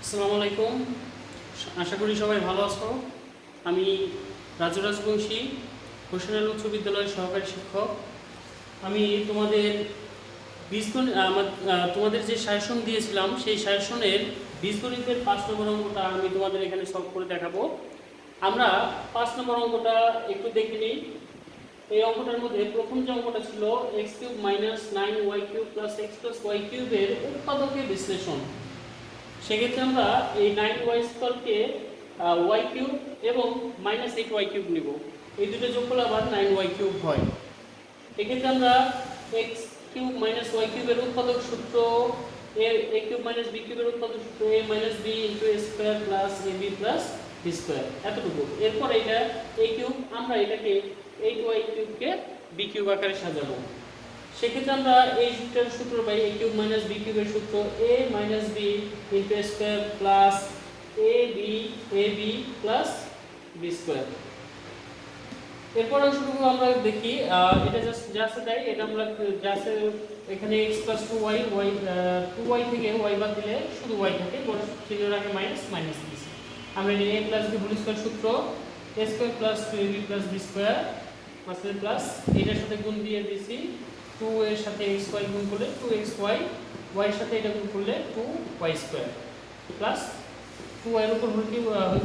আসসালামু আলাইকুম। আশা করি সবাই ভালো আছো। আমি রাজু রাজবংশী, হোসেনাল উচ্চ বিদ্যালয়ের সহকারী শিক্ষক। আমি তোমাদের তোমাদের যে সাজেশন দিয়েছিলাম সেই সাজেশনের বীজগণিতের 5 নম্বর অঙ্কটা আমি তোমাদের এখানে সলভ করে দেখাবো। আমরা 5 নম্বর অঙ্কটা একটু দেখে নিই। এই অঙ্কটার মধ্যে প্রথম যে অঙ্কটা ছিল x³ - 9y³ + x + y³ এর উৎপাদকের বিশ্লেষণ। সেক্ষেত্রে আমরা এই 9y² কে y³ এবং -8y³ নিব। এই দুটো যোগ করলে আবার 9y³ হয়। এক্ষেত্রে আমরা x³ - y³ এর উৎপাদক সূত্র a³ - b³ এর উৎপাদক সূত্র a - b * a² + ab + b², এতটুকু। এরপর এটা a³ আমরা এটাকে 8y³ কে b³ আকারে সাজাবো। সেক্ষেত্রে আমরা এই সূত্রের সূত্র পাই a³ - b³ এর সূত্র a - b * a² + ab b²। এরপর অংশটুকু আমরা দেখি, এটা জাস্ট তাই, এটা আমরা জাস্ট এখানে x + 2y 2y থেকে y বাদ দিলে শুধু y থাকে, চিহ্নের আগে মাইনাস দিয়েছি। আমরা এটা a + b হোল স্কয়ার সূত্র a² + 2ab + b² মাসলে প্লাস এটার সাথে গুণ দিয়ে দিয়েছি 2 এর সাথে xy গুণ করলে 2xy, y এর সাথে এটা গুণ করলে 2y² প্লাস 2y এর উপর হোল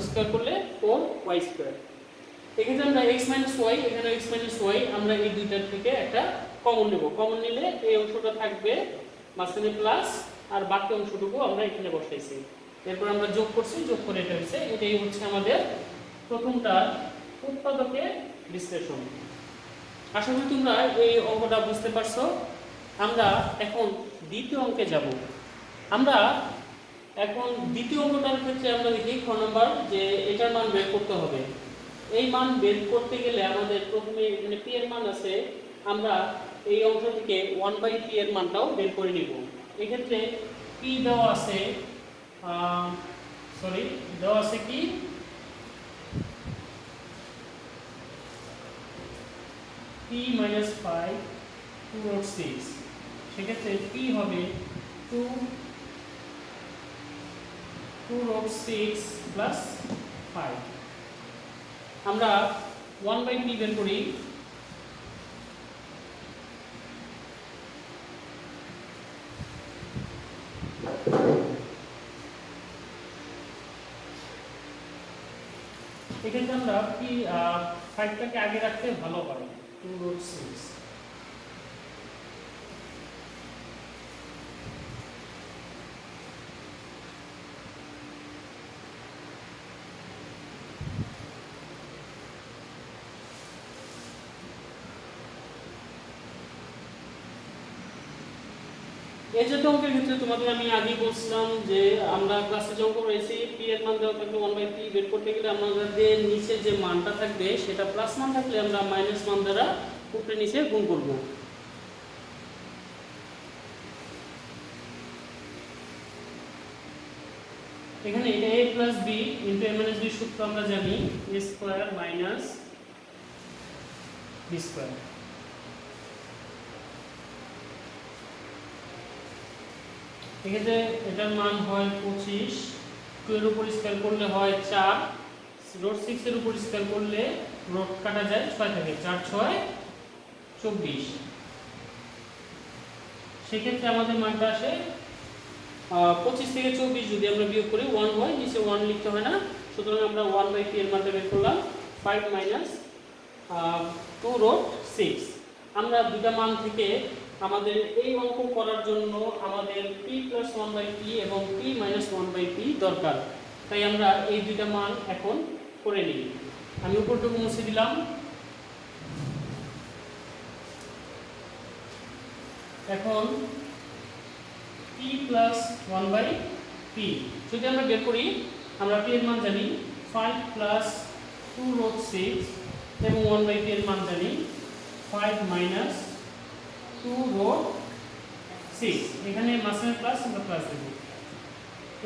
স্কয়ার করলে 4y²। এক্ষেত্রে আমরা x - y, এখানে x - y আমরা এই দুইটার থেকে একটা কমন নেব। কমন নিলে এই অংশটা থাকবে মাঝখানে প্লাস, আর বাকি অংশটুকু আমরা এখানে বসাইছি। এরপর আমরা যোগ করছি, যোগ করে এটা হচ্ছে, এটাই হচ্ছে আমাদের প্রথমটা উৎপাদকের বিশ্লেষণ। আশা করি তোমরা এই অঙ্কটা বুঝতে পারছো। আমরা এখন দ্বিতীয় অঙ্কে যাব। আমরা এখন দ্বিতীয় অঙ্কটার ক্ষেত্রে আমরা দেখি খ নম্বর যে এটার মান বের করতে হবে। এই মান বের করতে গেলে আমাদের প্রথমে এখানে p এর মান আছে, আমরা এই অংশ থেকে 1/p এর মানটাও বের করে নিব। এক্ষেত্রে p দেওয়া আছে কি p - 5 2/6। সেক্ষেত্রে p হবে 2/6 + 5। আমরা 1/p বের করি। এক্ষেত্রে আমরা p 5টাকে আগে রাখতে ভালো হয়, 2/6। এই যে অঙ্কের ক্ষেত্রে তোমাদের আমি আগেই বলছিলাম যে আমরা ক্লাসে যে অঙ্ক রয়েছে p এর মান দেওয়া থাকলে 1/p বের করতে গেলে আমাদের নিচে যে মানটা থাকবে সেটা প্লাস মান থাকলে আমরা মাইনাস মান দ্বারা উপরে নিচে গুণ করব। এখানে এটা a + b * a - b সূত্র আমরা জানি a² - b²। এক্ষেত্রে এটার মান হয় 25, 2 এর উপর স্কয়ার করলে হয় 4, √6 এর উপর স্কয়ার করলে রোড কাটা যায় 6 থাকে, 4 6 24। সেক্ষেত্রে আমাদের মানটা আসে 25 থেকে 24 যদি আমরা বিয়োগ করি 1 হয়, নিচে 1 লিখতে হয় না, সুতরাং আমরা 1/p এর মানটা বের করলাম 5 - 2/6। আমরা দুটা মান থেকে আমাদের এই অঙ্ক করার জন্য আমাদের p + 1/p এবং p - 1/p দরকার, তাই আমরা এই দুইটা মান এখন করে নিই। আমি উপরটুকু মুছে দিলাম। এখন p + 1/p যদি আমরা বের করি, আমরা p এর মান জানি 5 + 2/6 এবং 1/p এর মান জানি 5 - 2/6। এখানে মাসের প্লাস আমরা প্লাস দেব।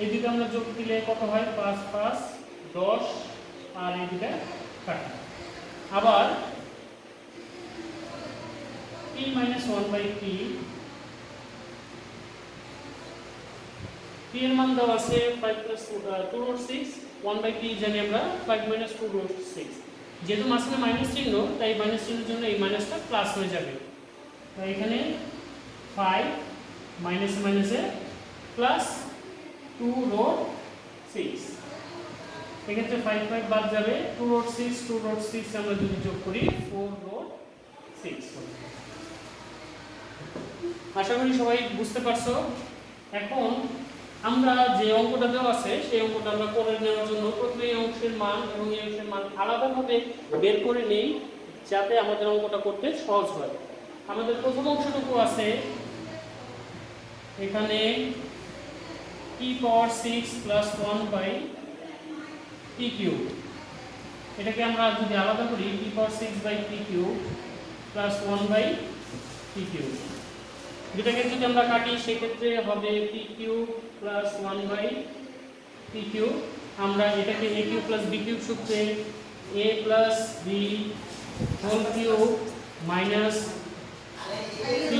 এই দুটো আমরা যোগ দিলে কত হয় 5 5 10, আর এই দুটো কাটা। আবার p - 1/p p পি এর মান দেওয়া আছে 5 প্লাস 2 রুট 6 1 বাই পি জানি আমরা 5 মাইনাস 2 রুট 6, যেহেতু মাঝখানে মাইনাস চিহ্ন তাই মাইনাস চিহ্নের জন্য এই মাইনাসটা প্লাস হয়ে যাবে। তাই এখানে 5 মাইনাসে মাইনাসে প্লাস 2 রুট 6, এক্ষেত্রে 5 5 বাদ যাবে, 2 রুট 6 আমরা যদি যোগ করি 4 রুট 6। আশা করি সবাই বুঝতে পারছো। এখন আমরা যে অঙ্কটা দেওয়া আছে সেই অঙ্কটা আমরা করে নেওয়ার জন্য প্রথমে এই অংশের মান এবং এই অংশের মান আলাদাভাবে বের করে নেই, যাতে আমাদের অঙ্কটা করতে সহজ হয়। আমাদের প্রথম অংশটুকু আছে এখানে p power 6 plus 1 by p cube. এটাকে আমরা যদি আলাদা করি p power 6 by p cube plus 1 by p cube, দুটাকে যদি আমরা কাটি সেক্ষেত্রে হবে p cube plus 1 by p cube. আমরা এটাকে a cube plus b cube সূত্রে a plus b whole cube minus p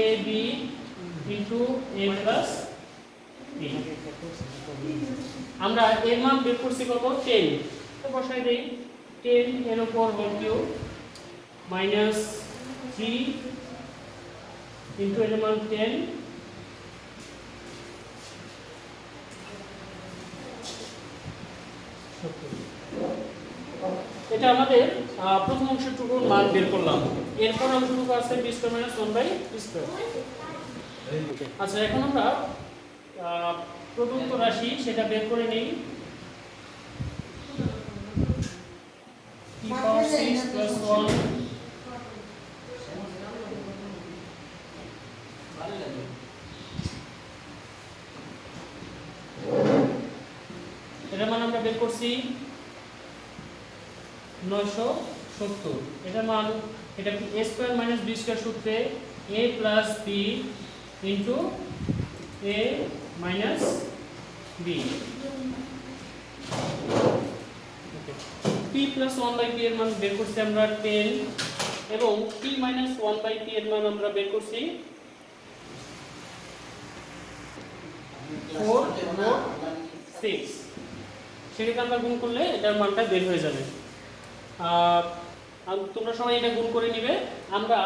a b into a plus b। আমরা এর মান বের করছি কত 10, তো বসাই দেই 10 এর উপর হোল কিউব মাইনাস 3 ইনটু এর মান 10 এটা আমাদের প্রথম অংশটুকুর মান বের করলাম। এরপর অংশটুকু আছে b square minus 1 by b square. আচ্ছা, এখন আমরা প্রদত্ত রাশি সেটা বের করে নেই। p পাওয়ার 6 প্লাস 1 এটার মান আমরা বের করছি 970। এটার মান এটা a square minus b square সূত্রে a plus b into a minus b। p plus 1 by p এর মান বের করছি আমরা 10 এবং p মাইনাস 1 বাই p এর মান আমরা বের করছি 4 রুট 6। সেটাকে আমরা গুণ করলে এটার মানটা বের হয়ে যাবে। তোমরা সবাই এটা গুণ করে নিবে। আমরা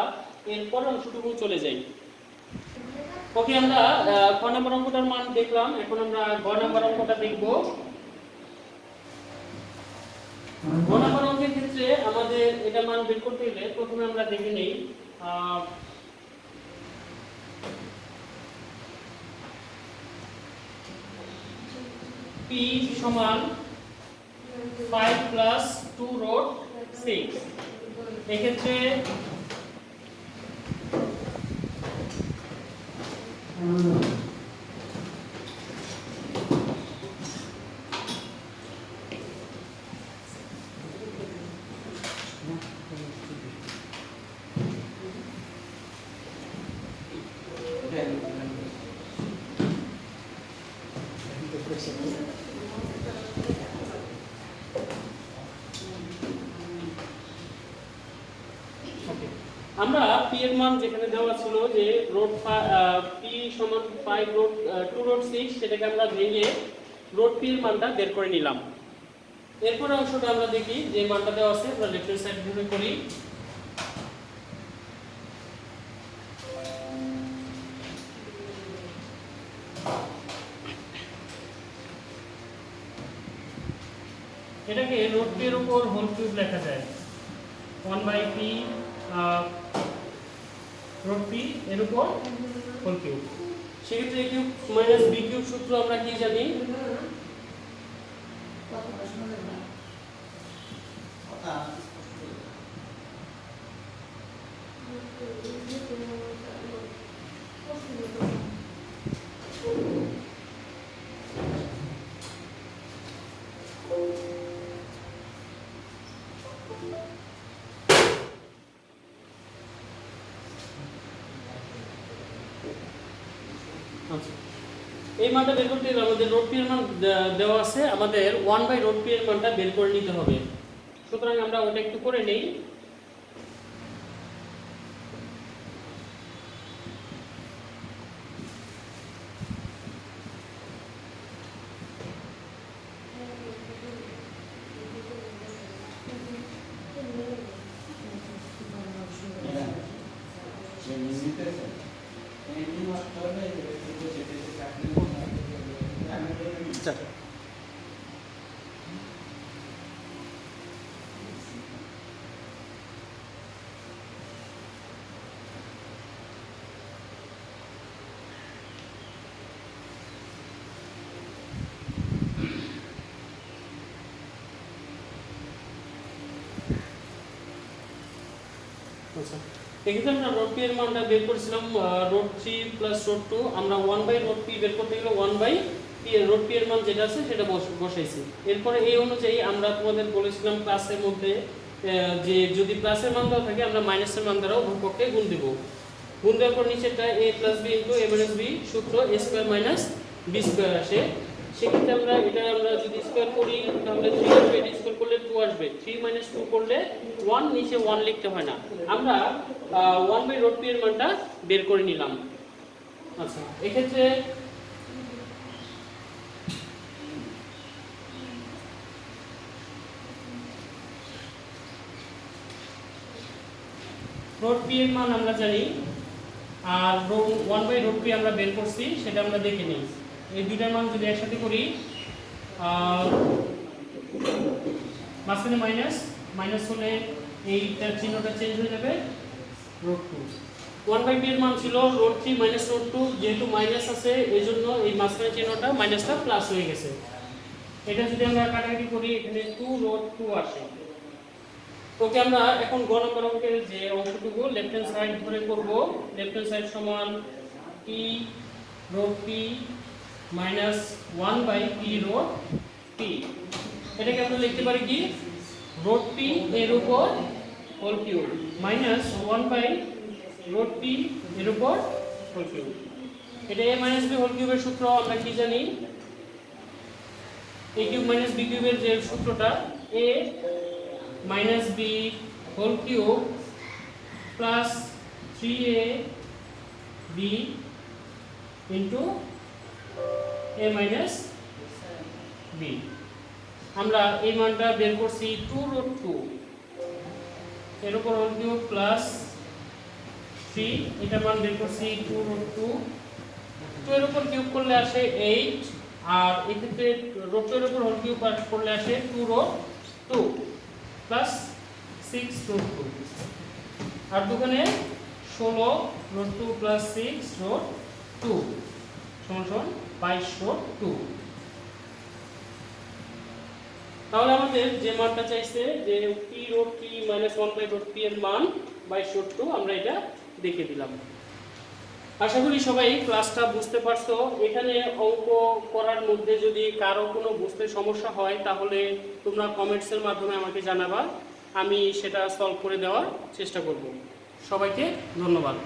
এরপর অংশটুকু চলে যাই। ওকে, আমরা ক নম্বর অঙ্কটার মান দেখলাম, এখন আমরা গ নম্বর অঙ্কটা দেখব। গ নম্বর অঙ্কের ক্ষেত্রে আমাদের এটা মান বের করতে গেলে প্রথমে আমরা দেখে নেই p সমান 5 প্লাস 2 রুট 6। এক্ষেত্রে আমরা p এর মান যেখানে দেওয়া ছিল যে রুট p সমান 5 রুট 2 রুট 6, সেটাকে আমরা ভেঙে রুট p এর মানটা বের করে নিলাম। এরপর অংশটা আমরা দেখি যে মানটা দেওয়া আছে, আমরা লেফট হ্যান্ড সাইড ধরে করি। এটাকে রুট p এর উপর হোল কিউব লেখা যায় 1 বাই p রুট p এর উপর হোল কিউব। সেক্ষেত্রে a cube minus b cube সূত্র আমরা কি জানি? এই মানটা বের করতে গেলে আমাদের রুট p এর মান দেওয়া আছে, আমাদের 1 বাই রুট p এর মানটা বের করে নিতে হবে। সুতরাং আমরা ওটা একটু করে নেই। স্টার্ট। আচ্ছা, এক্ষেত্রে আমরা রোড পি এর মানটা বের করেছিলাম রোড 3 প্লাস রোড 2। আমরা 1 বাই রোড পি বের করতে গেলে 1 বাই পি এর রোড পি এর মান যেটা আছে সেটা বসাইছি। এরপরে এই অনুযায়ী আমরা তোমাদের বলেছিলাম ক্লাসের মধ্যে যে যদি প্লাসের মান দেওয়া থাকে আমরা মাইনাসের মান দ্বারা উভয়পক্ষে গুণ দেব। গুণ দেওয়ার পর নিচেরটা a plus b into a minus b সূত্র a square minus b square আসে। সেক্ষেত্রে আমরা যদি স্কয়ার করি তাহলে 3 আসবে, এটা স্কয়ার করলে 2 আসবে। 3 মাইনাস 2 করলে 1, নিচে 1 লিখতে হয় না। আমরা 1 বাই রোড পি এর মানটা বের করে নিলাম। আচ্ছা, এক্ষেত্রে রোড পি এর মান আমরা জানি, আর 1 বাই রোড পি আমরা বের করছি, সেটা আমরা দেখে নিই। এই দুইটার মান যদি একসাথে করি, মাঝখানে মাইনাস, মাইনাস হলে এইটার চিহ্নটা চেঞ্জ হয়ে যাবে, রোড 2। 1 বাই পি এর মান ছিল রোড 3 মাইনাস রোড 2, যেহেতু মাইনাস আছে এই জন্য এই মাঝখানে চিহ্নটা মাইনাসটা প্লাস হয়ে গেছে। এটা যদি আমরা কাটাকাটি করি এখানে 2 রোড 2 আসে। ওকে, আমরা এখন গ নম্বর অঙ্কের যে অংশটুকু লেফট হ্যান্ড সাইড ধরে করব। লেফট হ্যান্ড সাইড সমান p root p minus 1 by p root p. এটাকে আমরা লিখতে পারি কি রোড পি এর উপর whole cube minus 1 by root p এর উপর হোল কিউব। এটা a মাইনাস b হোল কিউবের সূত্র আমরা কি জানি, a কিউব মাইনাস b কিউবের যে সূত্রটা a minus b whole cube plus 3ab into a minus b। আমরা এই মানটা বের করছি 2 রুট 2 এর উপর হোল কিউব প্লাস 3, এটা মান বের করছি 2 রুট 2। 2 এর উপর কিউব করলে আসে 8, আর এই ক্ষেত্রে রুট 2 এর উপর হোল কিউব করলে আসে 2 রুট 2 প্লাস 6 রুট 2, আর দুখানে 16 রুট 2 প্লাস 6 রুট 2 সমান 22 রুট 2। তাহলে আমাদের যে মানটা চাইছে যে p root p minus 1 by root p এর মান 22 রুট 2, আমরা এটা দেখে দিলাম। আশা করি সবাই ক্লাসটা বুঝতে পারছো। এখানে অঙ্ক করার মধ্যে যদি কারো কোনো বুঝতে সমস্যা হয় তাহলে তোমরা কমেন্টসের মাধ্যমে আমাকে জানাবা, আমি সেটা সলভ করে দেওয়ার চেষ্টা করব। সবাইকে ধন্যবাদ।